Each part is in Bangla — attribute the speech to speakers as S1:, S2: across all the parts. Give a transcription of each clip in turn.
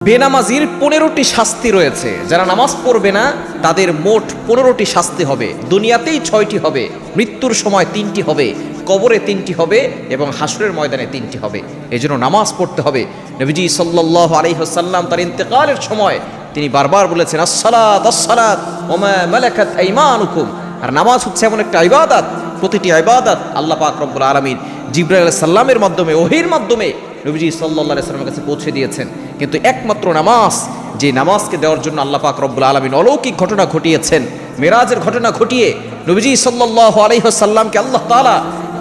S1: বেনামাজির 15টি শাস্তি রয়েছে। যারা নামাজ পড়বে না তাদের মোট 15টি শাস্তি হবে। দুনিয়াতেই 6টি হবে, মৃত্যুর সময় 3টি হবে, কবরে 3টি হবে এবং হাসরের ময়দানে 3টি হবে। এই জন্য নামাজ পড়তে হবে। নবীজি সাল্লাল্লাহু আলাইহি ওয়াসাল্লাম তার ইন্তেকালের সময় তিনি বারবার বলেছেন, আসসালাত আসসালাত ওয়া মা মালাকাত আইমানুকুম। আর নামাজ হচ্ছে এমন একটা ইবাদত, প্রতিটি ইবাদত আল্লাহ পাক রব্বুল আলামিন জিবরাইল আলাইহিস সালামের মাধ্যমে, ওহীর মাধ্যমে নবীজি সাল্লাল্লাহু আলাইহি ওয়াসাল্লামের কাছে পৌঁছে দিয়েছেন। কিন্তু একমাত্র নামাজ, যে নামাজকে দেওয়ার জন্য আল্লাহ পাক রব্বুল আলামিন অলৌকিক ঘটনা ঘটিয়েছেন, মেরাজের ঘটনা ঘটিয়ে নবীজি সাল্লাল্লাহু আলাইহি ওয়াসাল্লামকে আল্লাহ তাআলা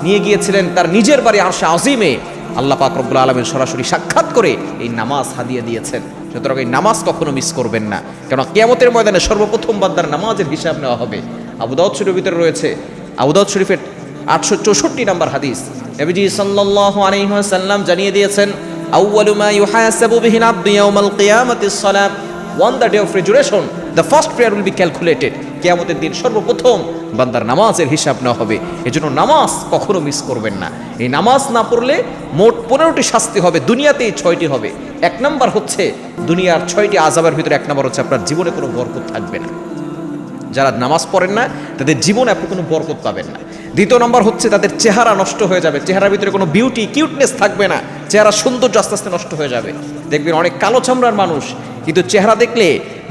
S1: নিয়ে গিয়েছিলেন তার নিজের বাড়ি আরশে আজিমে। আল্লাহ পাক রব্বুল আলামিন সরাসরি সাক্ষাৎ করে এই নামাজ হাদিয়া দিয়েছেন। সুতরাং এই নামাজ কখনো মিস করবেন না, কেন কিয়ামতের ময়দানে সর্বপ্রথম বান্দার নামাজের হিসাব নেওয়া হবে। আবু দাউদ শরীফের ভিতরে রয়েছে, আবু দাউদ শরীফের 864 নম্বর হাদিস, নবীজি সাল্লাল্লাহু আলাইহি ওয়াসাল্লাম জানিয়ে দিয়েছেন, আউয়ালু মা ইউহাসাবু বিহি আল-আবদু ইয়াওমাল কিয়ামাতিস সালাত, on the day of resurrection the first prayer will be calculated. কিয়ামতের দিন সর্বপ্রথম বান্দার নামাজের হিসাব নেওয়া হবে। এজন্য নামাজ কখনো মিস করবেন না। এই নামাজ না পড়লে মোট 15টি শাস্তি হবে, দুনিয়াতেই 6টি হবে। এক নাম্বার হচ্ছে দুনিয়ার 6টি আযাবের ভিতরে এক নাম্বার হচ্ছে আপনার জীবনে কোনো বরকত থাকবে না। যারা নামাজ পড়েন না তাদের জীবনে আপনি কোনো বরকত পাবেন না। দ্বিতীয় নম্বর হচ্ছে তাদের চেহারা নষ্ট হয়ে যাবে, চেহারার ভিতরে কোনো বিউটি কিউটনেস থাকবে না, চেহারা সৌন্দর্য আস্তে আস্তে নষ্ট হয়ে যাবে। দেখবেন অনেক কালো চামড়ার মানুষ, কিন্তু চেহারা দেখলে,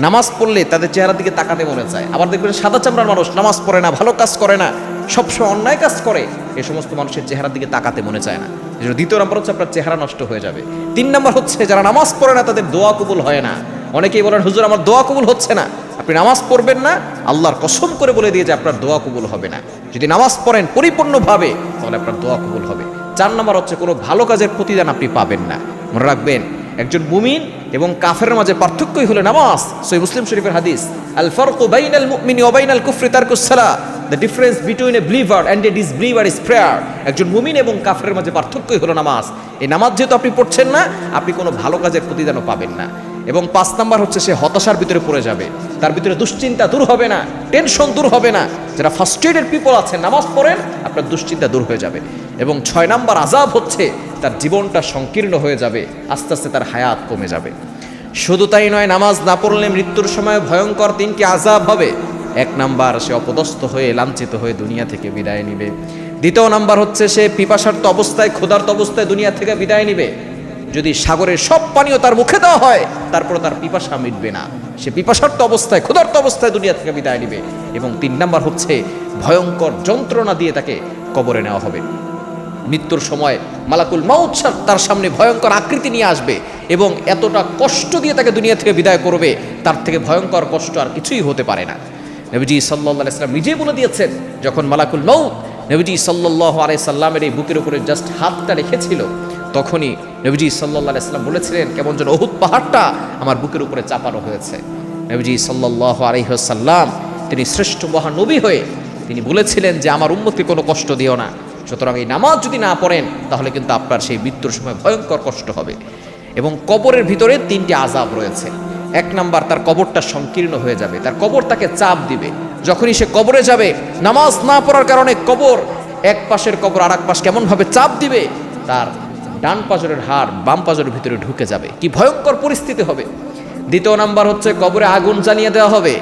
S1: নামাজ পড়লে তাদের চেহারার দিকে তাকাতে মনে চায়। আবার দেখবেন সাদা চামড়ার মানুষ, নামাজ পড়ে না, ভালো কাজ করে না, সবসময় অন্যায় কাজ করে, এই সমস্ত মানুষের চেহারার দিকে তাকাতে মনে চায় না। এই জন্য দ্বিতীয় নম্বর হচ্ছে আপনার চেহারা নষ্ট হয়ে যাবে। 3 নম্বর হচ্ছে যারা নামাজ পড়ে না তাদের দোয়া কবুল হয় না। অনেকেই বলেন, হুজুর আমার দোয়া কবুল হচ্ছে না। আপনি নামাজ পড়বেন না, আল্লাহর কসম করে বলে দিয়ে যে আপনার দোয়া কবুল হবে না। যদি নামাজ পড়েন পরিপূর্ণভাবে তাহলে আপনার দোয়া কবুল হবে। 4 নম্বর হচ্ছে কোনো ভালো কাজের প্রতিদান আপনি পাবেন না। মনে রাখবেন, একজন মুমিন এবং কাফেরের মাঝে পার্থক্যই হলো নামাজ। সহিহ মুসলিম শরীফের হাদিস, আল ফারকু বাইনাল মুমিনি ওয়া বাইনাল কুফরি তারকুস সালাহ, the difference between a believer and a disbeliever is prayer. একজন মুমিন এবং কাফেরের মাঝে পার্থক্যই হলো নামাজ। এই নামাজ যেহেতু আপনি পড়ছেন না, আপনি কোনো ভালো কাজের প্রতিদানও পাবেন না। এবং 5 নাম্বার হচ্ছে সে হতাশার ভিতরে পড়ে যাবে, তার ভিতরে দুশ্চিন্তা দূর হবে না, টেনশন দূর হবে না। যারা ফার্স্ট্রেটেড পিপল আছেন, নামাজ পড়েন, আপনার দুশ্চিন্তা দূর হয়ে যাবে। এবং 6 নাম্বার আযাব হচ্ছে তার জীবনটা সংকীর্ণ হয়ে যাবে, আস্তে আস্তে তার হায়াত কমে যাবে। শুধু তাই নয়, নামাজ না পড়লে মৃত্যুর সময় ভয়ঙ্কর 3টি আযাব হবে। 1 নাম্বার, সে অপদস্থ হয়ে লাঞ্ছিত হয়ে দুনিয়া থেকে বিদায় নিবে। 2 নাম্বার হচ্ছে সে পিপাসার্ত অবস্থায়, ক্ষুধার্ত অবস্থায় দুনিয়া থেকে বিদায় নিবে। যদি সাগরের সব পানিও তার মুখে দেওয়া হয়, তারপর তার পিপাসা মিটবে না, সে পিপাসার্ত অবস্থায়, ক্ষুধার্ত অবস্থায় দুনিয়া থেকে বিদায় নিবে। এবং 3 নাম্বার হচ্ছে ভয়ঙ্কর যন্ত্রণা দিয়ে তাকে কবরে নেওয়া হবে। মৃত্যুর সময় মালাকুল মাউত তার সামনে ভয়ঙ্কর আকৃতি নিয়ে আসবে এবং এতটা কষ্ট দিয়ে তাকে দুনিয়া থেকে বিদায় করবে, তার থেকে ভয়ঙ্কর কষ্ট আর কিছুই হতে পারে না। নবীজি সাল্লাল্লাহু আলাইহি সাল্লাম নিজেই বলে দিয়েছেন, যখন মালাকুল মাউত নবীজি সাল্লাল্লাহু আলাইহি সাল্লামের এই বুকের উপরে জাস্ট হাতটা রেখেছিল, তখনই নবীজি সাল্লাল্লাহু আলাইহি সাল্লাম বলেছিলেন, কেমন যেন উহুদ পাহাড়টা আমার বুকের উপরে চাপানো হয়েছে। নবীজি সাল্লাল্লাহু আলাইহি সাল্লাম তিনি শ্রেষ্ঠ মহানবী হয়ে তিনি বলেছিলেন যে আমার উম্মতকে কোনো কষ্ট দিও না। সুতরাং এই নামাজ যদি না পড়েন তাহলে কিন্তু আপনার সেই মৃত্যুর সময় ভয়ঙ্কর কষ্ট হবে। এবং কবরের ভিতরে 3টি আযাব রয়েছে। 1 নাম্বার, তার কবরটা সংকীর্ণ হয়ে যাবে, তার কবর তাকে চাপ দিবে। যখনই সে কবরে যাবে, নামাজ না পড়ার কারণে কবর, এক পাশের কবর আর এক পাশ কেমনভাবে চাপ দিবে, তার ডান পাজরের হাড় বাম পাজরের ভিতরে ঢুকে যাবে। কি ভয়ঙ্কর পরিস্থিতি হবে। 2 নাম্বার হচ্ছে কবরে আগুন জ্বালিয়ে দেওয়া হবে।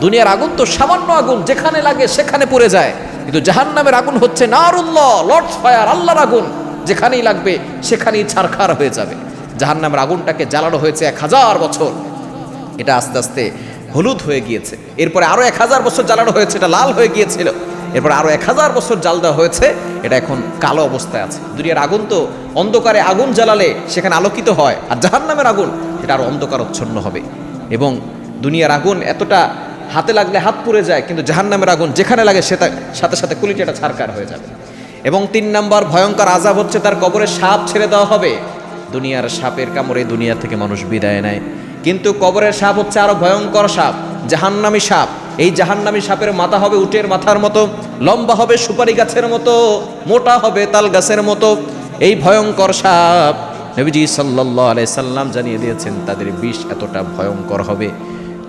S1: দুনিয়ার আগুন তো সামান্য আগুন, যেখানে লাগে সেখানে পড়ে যায়, কিন্তু জাহান্নামের আগুন হচ্ছে নারুল্লাহ, লর্ডস ফায়ার, আল্লাহর আগুন, যেখানেই লাগবে সেখানেই ছারখার হয়ে যাবে। জাহান্নামের আগুনটাকে জ্বালানো হয়েছে 1000 বছর, এটা আস্তে আস্তে হলুদ হয়ে গিয়েছে। এরপরে আরো 1000 বছর জ্বালানো হয়েছে, এটা লাল হয়ে গিয়েছিল। এরপর আরো 1000 বছর জাল দেওয়া হয়েছে, এটা এখন কালো অবস্থায় আছে। দুনিয়ার আগুন তো অন্ধকারে আগুন জ্বালালে সেখানে আলোকিত হয়, আর জাহান্নামের আগুন এটা আরো অন্ধকারচ্ছন্ন হবে। এবং দুনিয়ার আগুন এতটা হাতে লাগলে হাত পুড়ে যায়, কিন্তু জাহান্নামের আগুন যেখানে লাগে সেটা সাথে সাথে কুলিটাটা ছারখার হয়ে যাবে। এবং 3 নাম্বার ভয়ঙ্কর আযাব হচ্ছে তার কবরে সাপ ছেড়ে দেওয়া হবে। দুনিয়ার সাপের কামড়ে দুনিয়া থেকে মানুষ বিদায় নেয়, কিন্তু কবরের সাপ হচ্ছে আরো ভয়ঙ্কর সাপ, জাহান্নামী সাপ। এই জাহান্নামী সাপের মাথা হবে উটের মাথার মতো, লম্বা হবে সুপারি গাছের মতো, মোটা হবে তাল গাছের মতো। এই ভয়ঙ্কর সাপ নবীজি সাল্লাল্লাহু আলাইহি সাল্লাম জানিয়ে দিয়েছেন, তাদের বিষ এতটা ভয়ঙ্কর হবে,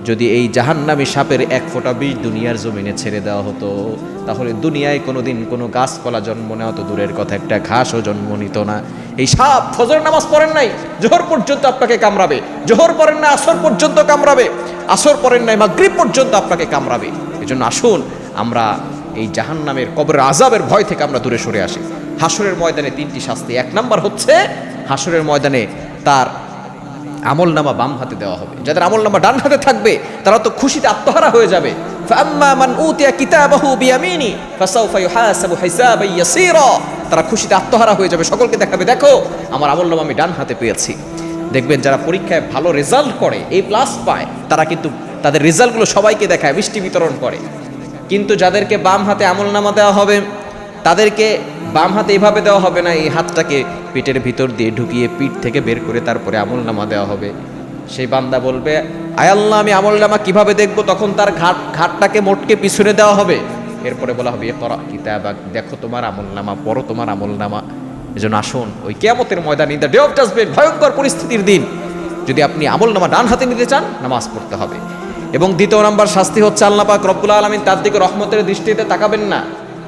S1: যদি এই জাহান্নামী সাপের এক ফোঁটা বিষ দুনিয়ার জমিনে ছেড়ে দেওয়া হতো, তাহলে দুনিয়ায় কোনোদিন কোনো গাছপালা জন্ম নেওয়া তো দূরের কথা, একটা ঘাসও জন্ম নিত না। এই সাপ ফজর নামাজ পড়েন নাই, জোহর পর্যন্ত আপনাকে কামড়াবে, জোহর পড়েন না আসর পর্যন্ত কামড়াবে, আসর পড়েন নাই মাগরিব পর্যন্ত আপনাকে কামড়াবে। এজন্য আসুন আমরা এই জাহান্নামের কবরের আযাবের ভয় থেকে আমরা দূরে সরে আসি। হাসরের ময়দানে 3টি শাস্তি। 1 নাম্বার হচ্ছে হাসরের ময়দানে তার আমলনামা বাম হাতে দেওয়া হবে। যাদের আমলনামা ডান হাতে থাকবে তারা তো খুশিতে আত্মহারা হয়ে যাবে। ফাম্মা মান উতিয়া কিতাবাহু বিয়ামিনি ফাসাউফা ইউহাসাবু হিসাবান ইয়াসীরা। তারা খুশিতে আত্মহারা হয়ে যাবে, সকলকে দেখাবে, দেখো আমার আমলনামা আমি ডান হাতে পেয়েছি। দেখবেন যারা পরীক্ষায় ভালো রেজাল্ট করে, A+ পায়, তারা কিন্তু তাদের রেজাল্টগুলো সবাইকে দেখায়, মিষ্টি বিতরণ করে। কিন্তু যাদেরকে বাম হাতে আমলনামা দেওয়া হবে তাদেরকে বাম হাতে এভাবে দেওয়া হবে না, এই হাতটাকে পেটের ভিতর দিয়ে ঢুকিয়ে পিঠ থেকে বের করে তারপরে আমলনামা দেওয়া হবে। সেই বান্দা বলবে, আয় আল্লাহ আমি আমলনামা কিভাবে দেখবো? তখন তার ঘাটটাকে মোটকে পিছনে দেওয়া হবে। এরপরে বলা হবে ইকরা কিতাবাক, দেখো তোমার আমলনামা, পড়ো তোমার আমলনামা। এজন্য আসুন ওই কিয়ামতের ময়দান, in the day of judgement, ভয়ঙ্কর পরিস্থিতির দিন, যদি আপনি আমলনামা ডান হাতে নিতে চান নামাজ পড়তে হবে। এবং 2 নাম্বার শাস্তি হচ্ছে আল্লাহ পাক রব্বুল আলামিন তার দিকে রহমতের দৃষ্টিতে তাকাবেন না।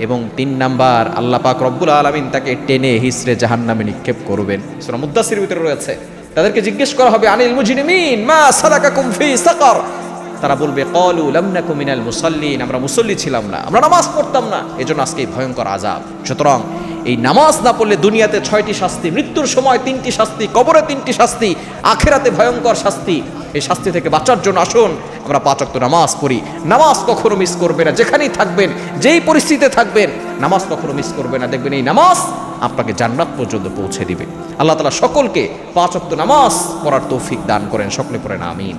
S1: এবং 3 নাম্বার আল্লাহ পাক রব্বুল আলামিন তাকে টেনে হিসড়ে জাহান্নামে নিক্ষেপ করবেন। সূরা মুদ্দাসির ভিতরে রয়েছে। তাদেরকে জিজ্ঞেস করা হবে আনিল মুজরিমিন মা সালাকাকুম ফি সাকার। তারা বলবে ক্বালু লাম নাকু মিনাল মুসাল্লিন, আমরা মুসল্লি ছিলাম না, আমরা নামাজ পড়তাম না, এজন্য আজকে এই ভয়ঙ্কর আযাব। সুতরাং এই নামাজ না পড়লে দুনিয়াতে 6টি শাস্তি, মৃত্যুর সময় 3টি শাস্তি, কবরে 3টি শাস্তি, আখিরাতে ভয়ঙ্কর শাস্তি। এই শাস্তি থেকে বাঁচার জন্য আসুন আমরা 5 ওয়াক্ত নামাজ পড়ি। নামাজ কখনো মিস করবে না, যেখানেই থাকবেন, যেই পরিস্থিতিতে থাকবেন, নামাজ কখনো মিস করবে না। দেখবেন এই নামাজ আপনাকে জান্নাত পর্যন্ত পৌঁছে দিবে। আল্লাহ তাআলা সকলকে 5 ওয়াক্ত নামাজ পড়ার তৌফিক দান করেন। সকলে পড়েন আমিন।